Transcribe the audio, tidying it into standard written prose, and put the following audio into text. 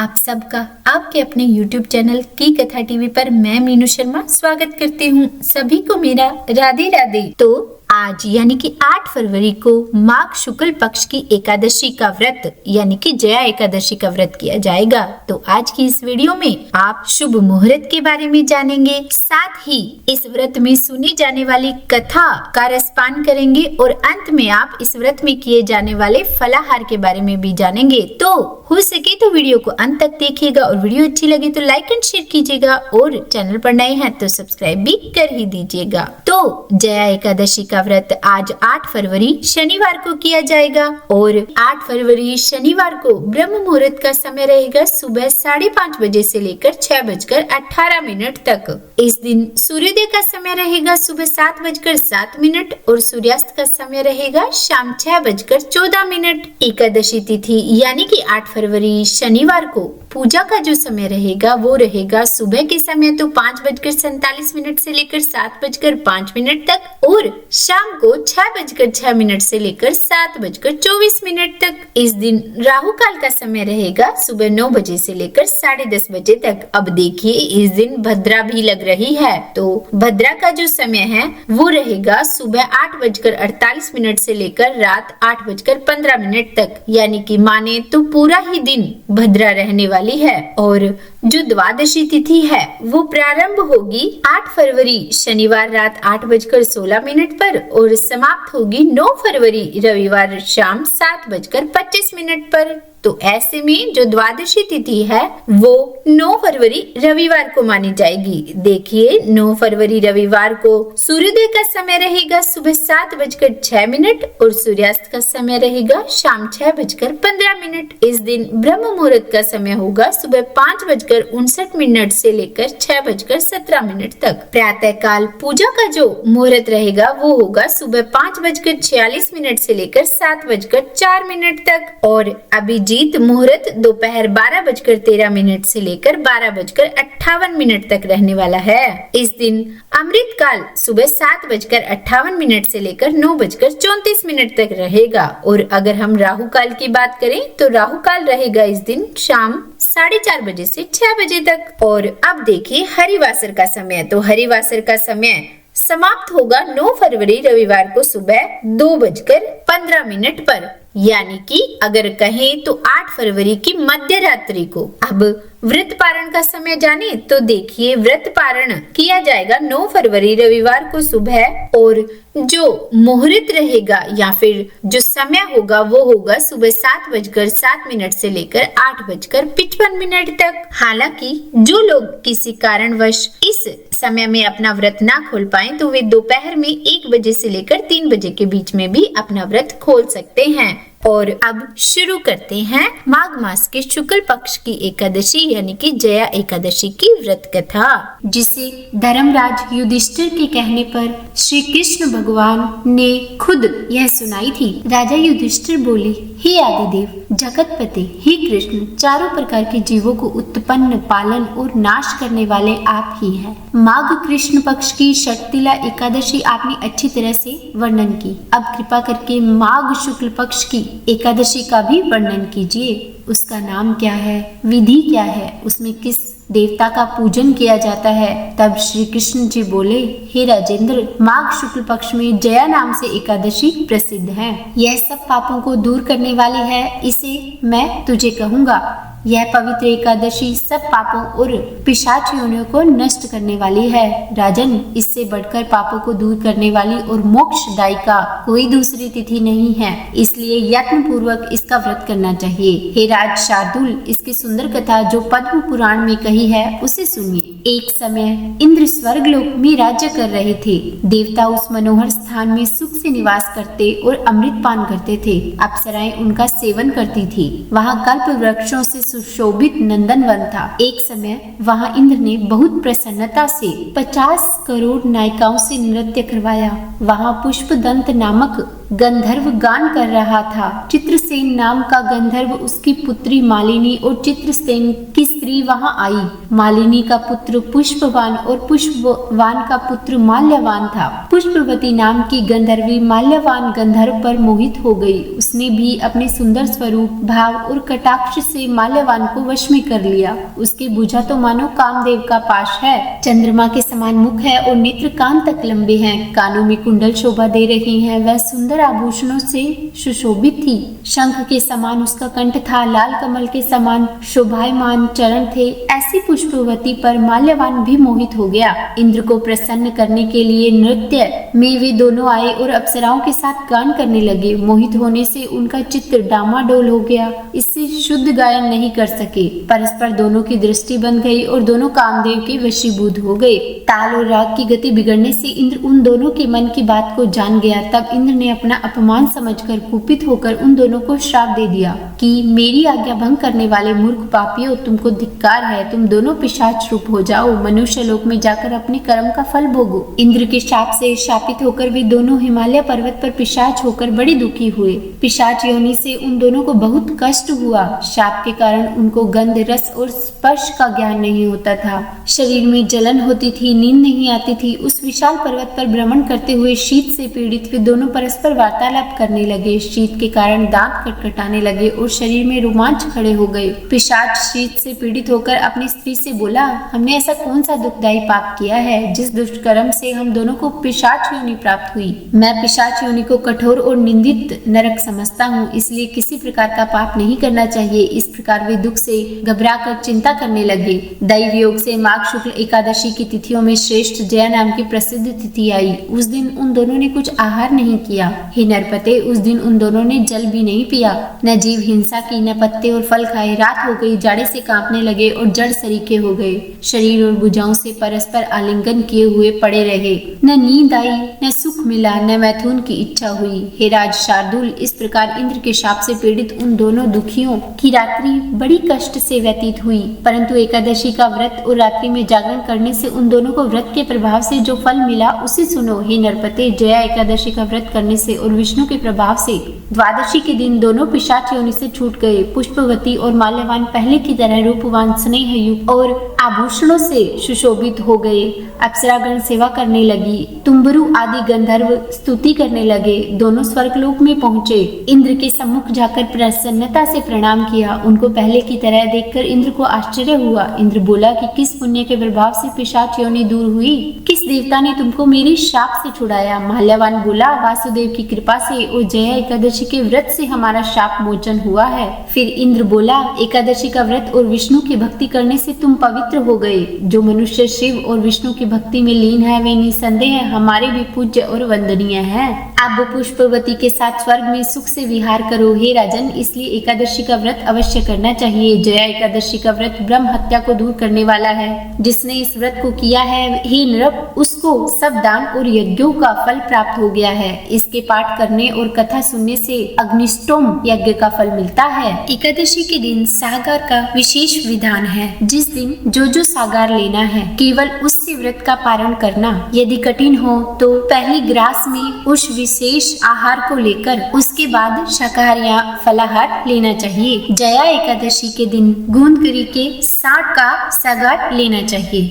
आप सबका आपके अपने YouTube चैनल की कथा टीवी पर मैं मीनू शर्मा स्वागत करती हूँ। सभी को मेरा राधे राधे। तो आज यानी कि 8 फरवरी को माघ शुक्ल पक्ष की एकादशी का व्रत यानी कि जया एकादशी का व्रत किया जाएगा। तो आज की इस वीडियो में आप शुभ मुहूर्त के बारे में जानेंगे, साथ ही इस व्रत में सुनी जाने वाली कथा का रसपान करेंगे और अंत में आप इस व्रत में किए जाने वाले फलाहार के बारे में भी जानेंगे। तो हो सके तो वीडियो को अंत तक देखिएगा और वीडियो अच्छी लगे तो लाइक एंड शेयर कीजिएगा और चैनल पर नए हैं तो सब्सक्राइब भी कर ही दीजिएगा। तो जया एकादशी का व्रत आज 8 फरवरी शनिवार को किया जाएगा और 8 फरवरी शनिवार को ब्रह्म मुहूर्त का समय रहेगा सुबह 5:30 बजे से लेकर 6:18 तक। इस दिन सूर्योदय का समय रहेगा सुबह 7:07 और सूर्यास्त का समय रहेगा शाम 6:14। एकादशी तिथि यानी कि 8 फरवरी शनिवार को पूजा का जो समय रहेगा वो रहेगा सुबह के समय तो 5:47 से लेकर 7:05 तक और शाम को 6:06 से लेकर 7:24 तक। इस दिन राहु काल का समय रहेगा सुबह 9 बजे से लेकर 10:30 बजे तक। अब देखिए इस दिन भद्रा भी लग रही है, तो भद्रा का जो समय है वो रहेगा सुबह 8:48 से लेकर रात 8:15 तक, यानी कि माने तो पूरा ही दिन भद्रा रहने वाली है। और जो द्वादशी तिथि है वो प्रारंभ होगी 8 फरवरी शनिवार रात 8:16 पर और समाप्त होगी 9 फरवरी रविवार शाम 7:25 पर। तो ऐसे में जो द्वादशी तिथि है वो 9 फरवरी रविवार को मानी जाएगी। देखिए 9 फरवरी रविवार को सूर्योदय का समय रहेगा सुबह 7:06 और सूर्यास्त का समय रहेगा शाम 6:15। इस दिन ब्रह्म मुहूर्त का समय होगा सुबह 5:59 से लेकर 6:17 तक। प्रातः काल पूजा का जो मुहूर्त रहेगा वो होगा सुबह 5:46 से लेकर 7:04 तक और अभिजीत मुहूर्त दोपहर 12:13 से लेकर 12:58 तक रहने वाला है। इस दिन अमृत काल सुबह 7:58 से लेकर 9:34 तक रहेगा और अगर हम राहु काल की बात करें तो राहु काल रहेगा इस दिन शाम 4:30 बजे से 6 बजे तक। और अब देखिए हरिवासर का समय, तो हरिवासर का समय समाप्त होगा 9 फरवरी रविवार को सुबह 2:15 पर, यानी कि अगर कहें तो 8 फरवरी की मध्य रात्रि को। अब व्रत पारण का समय जाने तो देखिए व्रत पारण किया जाएगा 9 फरवरी रविवार को सुबह और जो मुहूर्त रहेगा या फिर जो समय होगा वो होगा सुबह 7:07 से लेकर 8:55 तक। हालांकि जो लोग किसी कारणवश इस समय में अपना व्रत ना खोल पाए तो वे दोपहर में 1 बजे से लेकर 3 बजे के बीच में भी अपना व्रत खोल सकते हैं। और अब शुरू करते हैं माघ मास के शुक्ल पक्ष की एकादशी यानी कि जया एकादशी की व्रत कथा, जिसे धर्मराज युधिष्ठिर के कहने पर श्री कृष्ण भगवान ने खुद यह सुनाई थी। राजा युधिष्ठिर बोले, हे आदिदेव जगतपति, हे कृष्ण, चारों प्रकार के जीवों को उत्पन्न पालन और नाश करने वाले आप ही हैं। माघ कृष्ण पक्ष की षटतिला एकादशी आपने अच्छी तरह से वर्णन की। अब कृपा करके माघ शुक्ल पक्ष की एकादशी का भी वर्णन कीजिए। उसका नाम क्या है, विधि क्या है, उसमें किस देवता का पूजन किया जाता है। तब श्री कृष्ण जी बोले, हे राजेंद्र, माघ शुक्ल पक्ष में जया नाम से एकादशी प्रसिद्ध है। यह सब पापों को दूर करने वाली है, इसे मैं तुझे कहूँगा। यह पवित्र एकादशी सब पापों और पिशाच योनियों को नष्ट करने वाली है। राजन, इससे बढ़कर पापों को दूर करने वाली और मोक्षदायी का कोई दूसरी तिथि नहीं है, इसलिए यत्न पूर्वक इसका व्रत करना चाहिए। हे राज शार्दुल, इसकी सुंदर कथा जो पद्म पुराण में कही है उसे सुनिए। एक समय इंद्र स्वर्गलोक में राज्य कर रहे थे। देवता उस मनोहर स्थान में सुख से निवास करते और अमृत पान करते थे। अप्सराएं उनका सेवन करती थी। वहाँ कल्प वृक्षों से सुशोभित नंदन वन था। एक समय वहाँ इंद्र ने बहुत प्रसन्नता से 50 करोड़ नायिकाओं से नृत्य करवाया। वहाँ पुष्पदंत नामक गंधर्व गान कर रहा था। चित्रसेन नाम का गंधर्व, उसकी पुत्री मालिनी और चित्रसेन की स्त्री वहां आई। मालिनी का पुत्र पुष्पवान और पुष्पवान का पुत्र माल्यवान था। पुष्पवती नाम की गंधर्वी माल्यवान गंधर्व पर मोहित हो गई। उसने भी अपने सुंदर स्वरूप, भाव और कटाक्ष से माल्यवान माल्यवान को वश में कर लिया। उसकी भुजा तो मानो कामदेव का पाश है। चंद्रमा के समान मुख है और नेत्र कान तक लंबे हैं। कानों में कुंडल शोभा दे रहे हैं। वह सुंदर आभूषणों से सुशोभित थी। शंख के समान उसका कंठ था। लाल कमल के समान शोभायमान चरण थे। ऐसी पुष्पवती पर माल्यवान भी मोहित हो गया। इंद्र को प्रसन्न करने के लिए नृत्य में वे दोनों आए और अप्सराओं के साथ गान करने लगे। मोहित होने से उनका चित्त डामाडोल हो गया। इससे शुद्ध गायन नहीं कर सके। परस्पर दोनों की दृष्टि बन गई और दोनों कामदेव के वशीभूत हो गए। ताल और राग की गति बिगड़ने से इंद्र उन दोनों के मन की बात को जान गया। तब इंद्र ने अपना अपमान समझकर कुपित होकर उन दोनों को श्राप दे दिया कि मेरी आज्ञा भंग करने वाले मूर्ख पापियों, तुमको धिक्कार है। तुम दोनों पिशाच रूप हो जाओ। मनुष्य लोक में जाकर अपने कर्म का फल भोगो। इंद्र के शाप से शापित होकर वे दोनों हिमालय पर्वत पर पिशाच होकर बड़े दुखी हुए। पिशाच योनि से उन दोनों को बहुत कष्ट हुआ। शाप के कारण उनको गंध, रस और स्पर्श का ज्ञान नहीं होता था। शरीर में जलन होती थी, नींद नहीं आती थी। उस विशाल पर्वत पर भ्रमण करते हुए शीत से पीड़ित वे दोनों परस्पर वार्तालाप करने लगे। शीत के कारण दांत खटखटाने लगे और शरीर में रोमांच खड़े हो गए। पिशाच शीत से पीड़ित होकर अपनी स्त्री से बोला, हमने ऐसा कौन सा दुखदायी पाप किया है जिस दुष्कर्म से हम दोनों को पिशाच योनि प्राप्त हुई। मैं पिशाच योनि को कठोर और निंदित नरक समझता हूँ, इसलिए किसी प्रकार का पाप नहीं करना चाहिए। इस प्रकार वे दुख से घबराकर चिंता करने लगे। दैव योग से माघ शुक्ल एकादशी की तिथियों में श्रेष्ठ जया नाम की प्रसिद्ध तिथि आई। उस दिन उन दोनों ने कुछ आहार नहीं किया। हे नरपते, उस दिन उन दोनों ने जल भी नहीं पिया, न जीव हिंसा की, न पत्ते और फल खाए। रात हो गई, जाड़े से कांपने लगे और जड़ सरीखे हो गए। शरीर और भुजाओं से परस्पर आलिंगन किए हुए पड़े रहे। न नींद आई, न सुख मिला, न मैथुन की इच्छा हुई। हे राज शार्दुल, इस प्रकार इंद्र के शाप से पीड़ित उन दोनों दुखियों की रात्रि बड़ी कष्ट से व्यतीत हुई। परंतु एकादशी का व्रत और रात्रि में जागरण करने से उन दोनों को व्रत के प्रभाव से जो फल मिला उसे सुनो। हे नरपते, जया एकादशी का व्रत करने से और विष्णु के प्रभाव से द्वादशी के दिन दोनों पिशाच योनि से छूट गए। पुष्पवती और माल्यवान पहले की तरह रूपवान, स्नेहयुक्त और आभूषणों से सुशोभित हो गए। अप्सरागण सेवा करने लगी। तुम्बरु आदि गंधर्व स्तुति करने लगे। दोनों स्वर्गलोक में पहुँचे। इंद्र के सम्मुख जाकर प्रसन्नता से प्रणाम किया। उनको पहले की तरह देखकर इंद्र को आश्चर्य हुआ। इंद्र बोला कि किस पुण्य के प्रभाव से पिशाच योनि दूर हुई, किस देवता ने तुमको मेरे शाप से छुड़ाया। माल्यवान बोला, वासुदेव की कृपा से और जया एकादशी के व्रत से हमारा शाप मोचन हुआ है। फिर इंद्र बोला, एकादशी का व्रत और विष्णु की भक्ति करने से तुम पवित्र हो गए। जो मनुष्य शिव और विष्णु की भक्ति में लीन है वे निसंदेह हमारे भी पूज्य और वंदनीय हैं। आप पुष्पवती के साथ स्वर्ग में सुख से विहार करो। हे राजन, इसलिए एकादशी का व्रत अवश्य करना चाहिए। जया एकादशी का व्रत ब्रह्म हत्या को दूर करने वाला है। जिसने इस व्रत को किया है, हे नृप, उसको सब दान और यज्ञों का फल प्राप्त हो गया है। इसके पाठ करने और कथा सुनने से अग्निष्टोम यज्ञ का फल मिलता है। एकादशी के दिन सागार का विशेष विधान है। जिस दिन जो सागार लेना है, केवल उससे व्रत का पारण करना। यदि कठिन हो तो पहली ग्रास में उस विशेष आहार को लेकर उसके बाद शाकाहार या फलाहार लेना चाहिए। जया एकादशी के दिन गोंदकरी के 60 का सागार लेना चाहिए।